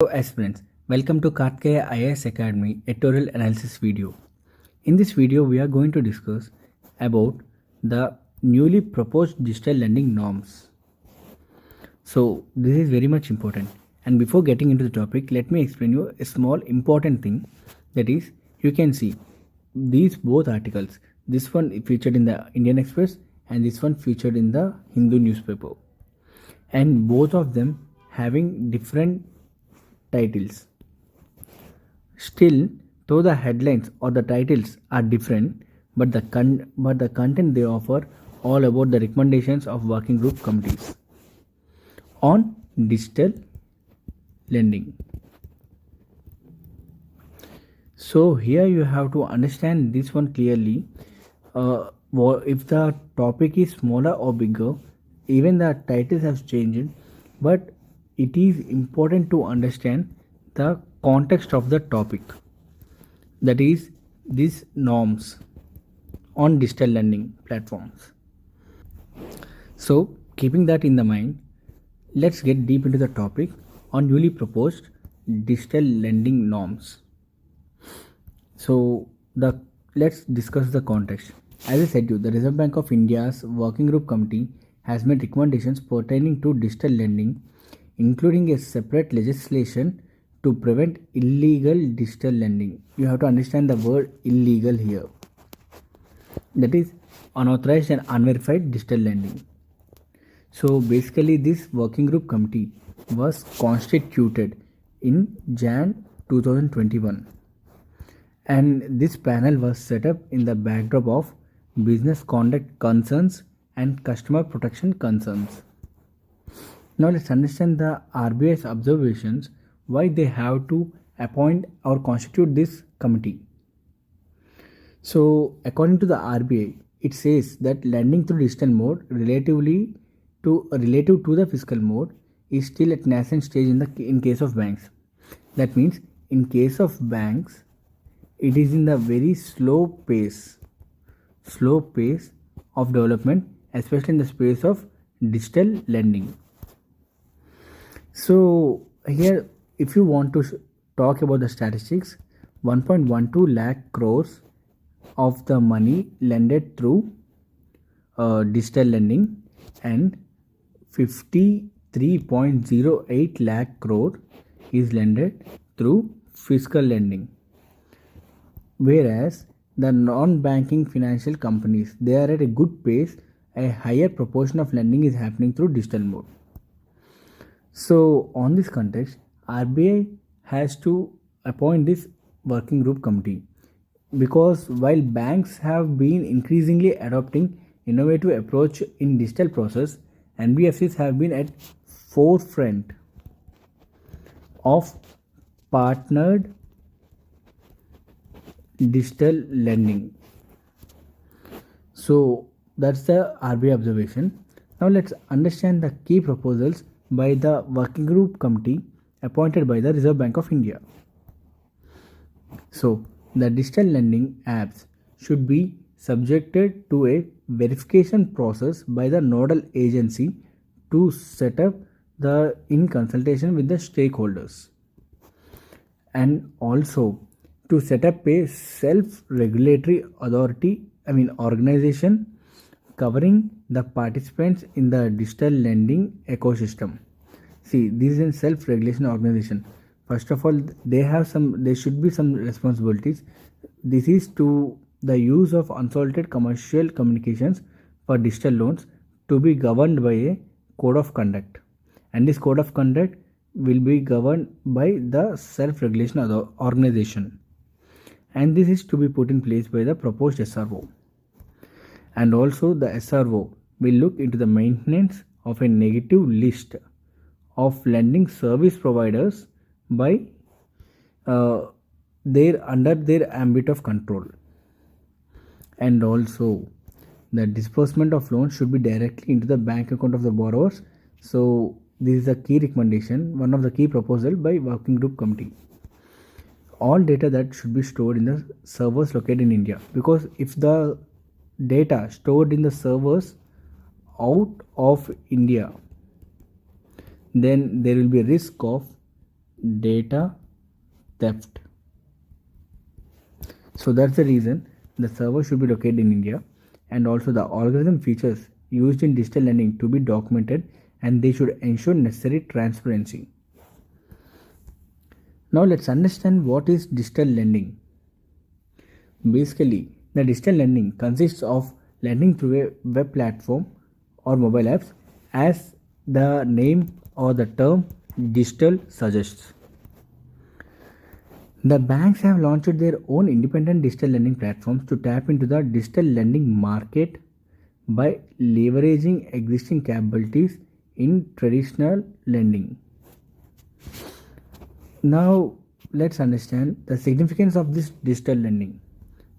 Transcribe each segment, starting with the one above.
Hello aspirants, welcome to Kartikeya IAS Academy editorial analysis video. In this video we are going to discuss about the newly proposed digital lending norms. So this is very much important, and before getting into the topic let me explain you a small important thing, that is you can see these both articles, this one featured in the Indian Express and this one featured in the Hindu newspaper, and both of them having different titles. Still, though the headlines or the titles are different, but the content they offer all about the recommendations of working group committees on digital lending. So here you have to understand this one clearly. If the topic is smaller or bigger, even the titles have changed, but it is important to understand the context of the topic, that is these norms on digital lending platforms. So keeping that in the mind, let's get deep into the topic on newly proposed digital lending norms. So let's discuss the context. As I said you, the Reserve Bank of India's Working Group Committee has made recommendations pertaining to digital lending, including a separate legislation to prevent illegal digital lending. You have to understand the word illegal here. That is unauthorized and unverified digital lending. So basically this working group committee was constituted in Jan 2021, and this panel was set up in the backdrop of business conduct concerns and customer protection concerns. Now let's understand the RBI's observations, why they have to appoint or constitute this committee. So according to the RBI, it says that lending through digital mode relative to the physical mode is still at nascent stage in case of banks. That means in case of banks, it is in the very slow pace of development, especially in the space of digital lending. So here, if you want to talk about the statistics, 1.12 lakh crores of the money lended through digital lending and 53.08 lakh crore is lended through physical lending. Whereas the non-banking financial companies, they are at a good pace, a higher proportion of lending is happening through digital mode. So on this context, RBI has to appoint this working group committee, because while banks have been increasingly adopting innovative approach in digital process, NBFCs have been at forefront of partnered digital lending. So that's the RBI observation. Now let's understand the key proposals by the working group committee appointed by the Reserve Bank of India. So the digital lending apps should be subjected to a verification process by the nodal agency to set up in consultation with the stakeholders, and also to set up a self-regulatory organization covering the participants in the digital lending ecosystem. See, this is a self-regulation organization. First of all, there should be some responsibilities. This is to the use of unsolicited commercial communications for digital loans to be governed by a code of conduct, and this code of conduct will be governed by the self-regulation organization, and this is to be put in place by the proposed SRO. And also the SRO will look into the maintenance of a negative list of lending service providers by under their ambit of control, and also the disbursement of loans should be directly into the bank account of the borrowers. So this is a key recommendation, one of the key proposal by working group committee. All data that should be stored in the servers located in India, because if the data stored in the servers out of India, then there will be a risk of data theft. So that's the reason the server should be located in India, and also the algorithm features used in digital lending to be documented, and they should ensure necessary transparency. Now let's understand what is digital lending. Basically, the digital lending consists of lending through a web platform or mobile apps, as the name or the term digital suggests. The banks have launched their own independent digital lending platforms to tap into the digital lending market by leveraging existing capabilities in traditional lending. Now, let's understand the significance of this digital lending.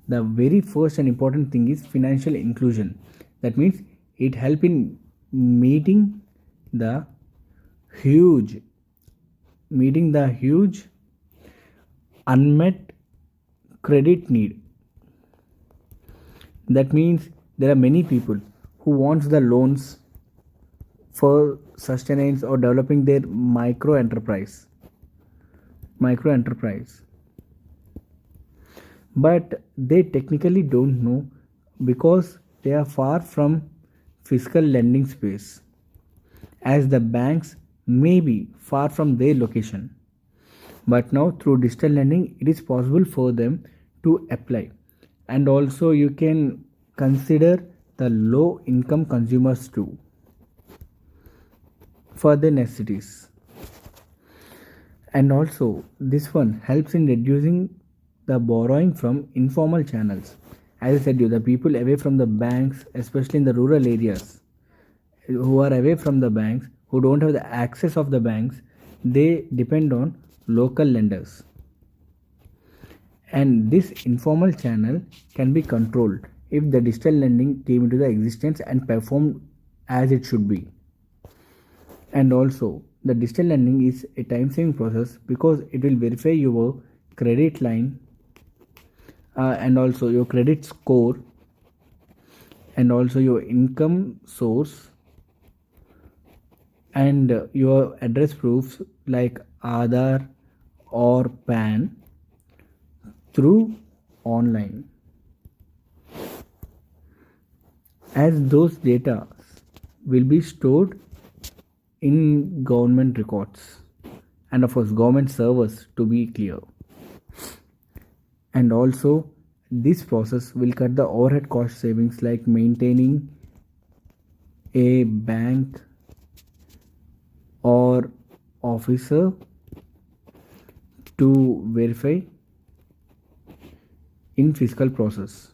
The very first and important thing is financial inclusion. That means it help in meeting the huge huge unmet credit need. That means there are many people who wants the loans for sustenance or developing their micro enterprise, but they technically don't know because they are far from fiscal lending space, as the banks may be far from their location. But now through digital lending it is possible for them to apply, and also you can consider the low income consumers too for their necessities. And also this one helps in reducing the borrowing from informal channels. As I said you, the people away from the banks, especially in the rural areas, who are away from the banks, who don't have the access of the banks, they depend on local lenders. And this informal channel can be controlled if the digital lending came into the existence and performed as it should be. And also the digital lending is a time saving process because it will verify your credit line, and also your credit score, and also your income source, and your address proofs like Aadhaar or PAN through online, as those data will be stored in government records, and of course government servers, to be clear. And also this process will cut the overhead cost savings like maintaining a bank or officer to verify in fiscal process.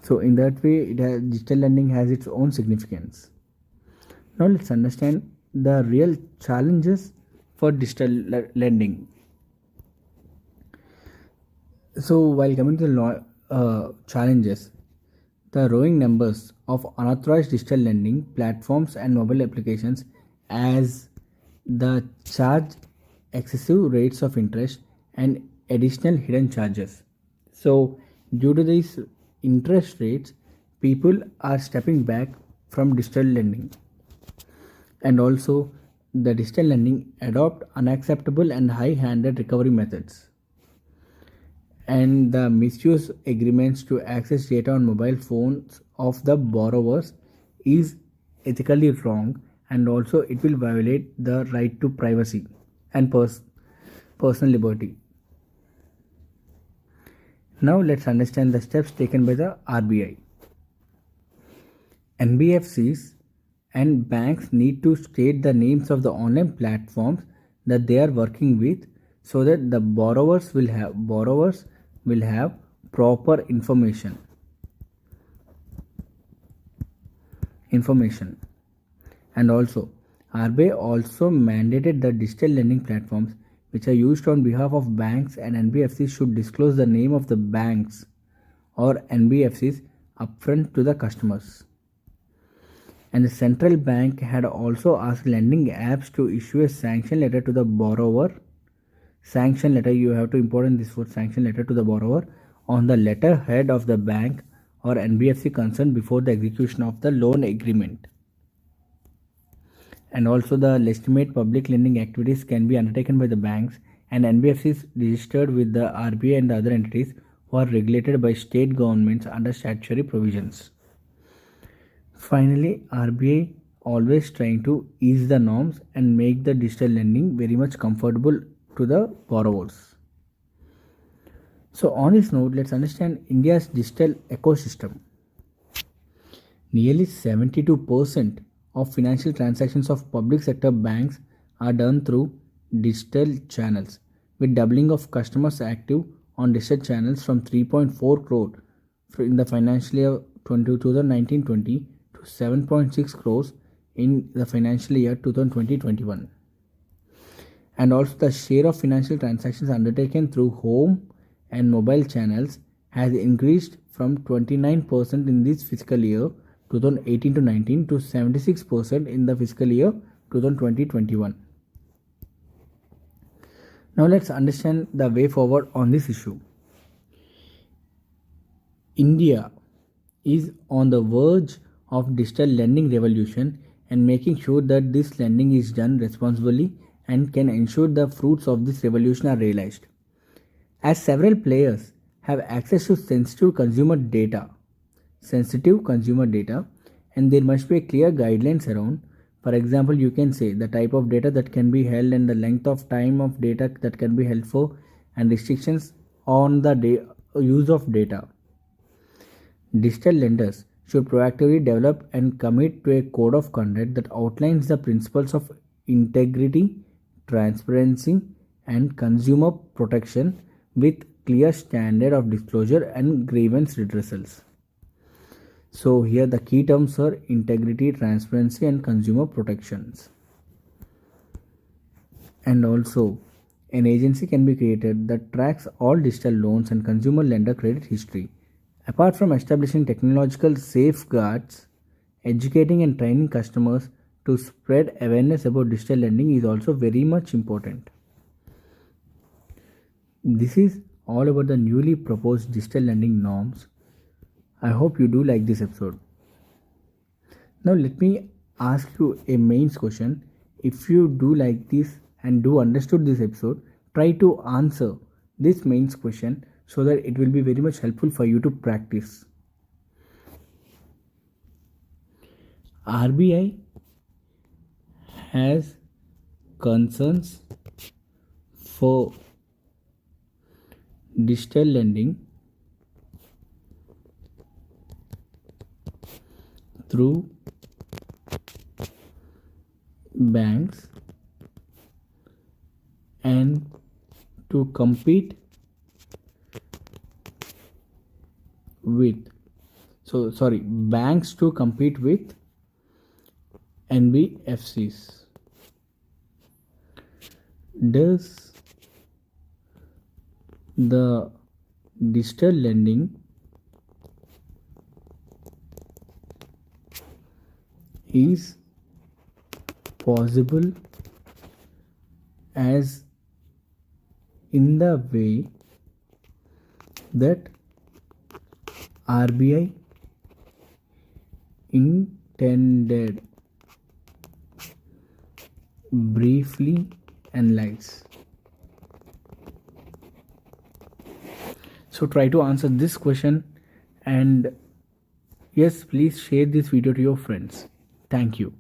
So in that way digital lending has its own significance. Now let's understand the real challenges for digital lending. So while coming to the challenges, the growing numbers of unauthorized digital lending platforms and mobile applications, as the charge excessive rates of interest and additional hidden charges. So due to these interest rates, people are stepping back from digital lending. And also the digital lending adopt unacceptable and high-handed recovery methods, and the misuse agreements to access data on mobile phones of the borrowers is ethically wrong, and also it will violate the right to privacy and personal liberty. Now let's understand the steps taken by the RBI. NBFCs and banks need to state the names of the online platforms that they are working with, so that the borrowers will have proper information. And also RBI also mandated that digital lending platforms which are used on behalf of banks and NBFCs should disclose the name of the banks or NBFCs upfront to the customers. And the central bank had also asked lending apps to issue a sanction letter to the borrower. Sanction letter, you have to import this word sanction letter to the borrower on the letterhead of the bank or NBFC concerned before the execution of the loan agreement. And also the legitimate public lending activities can be undertaken by the banks and NBFCs registered with the RBI and the other entities who are regulated by state governments under statutory provisions. Finally, RBI always trying to ease the norms and make the digital lending very much comfortable to the borrowers. So on this note, let's understand India's digital ecosystem. Nearly 72% of financial transactions of public sector banks are done through digital channels, with doubling of customers active on digital channels from 3.4 crore in the financial year 2019-20 to 7.6 crores in the financial year 2020-21. And also the share of financial transactions undertaken through home and mobile channels has increased from 29% in this fiscal year 2018 to 19 to 76% in the fiscal year 2020-21. Now let's understand the way forward on this issue. India is on the verge of digital lending revolution and making sure that this lending is done responsibly and can ensure the fruits of this revolution are realized. As several players have access to sensitive consumer data, and there must be clear guidelines around. For example, you can say the type of data that can be held and the length of time of data that can be held for, and restrictions on the use of data. Digital lenders should proactively develop and commit to a code of conduct that outlines the principles of integrity, transparency, and consumer protection with clear standard of disclosure and grievance redressals. So here the key terms are integrity, transparency, and consumer protections. And also an agency can be created that tracks all digital loans and consumer lender credit history. Apart from establishing technological safeguards, educating and training customers to spread awareness about digital lending is also very much important. This is all about the newly proposed digital lending norms. I hope you do like this episode. Now let me ask you a mains question. If you do like this and do understood this episode, try to answer this mains question so that it will be very much helpful for you to practice. RBI has concerns for digital lending through banks and to compete with banks to compete with NBFCs. Does the digital lending is possible as in the way that RBI intended? Briefly analyze. So try to answer this question, and yes, please share this video to your friends. Thank you.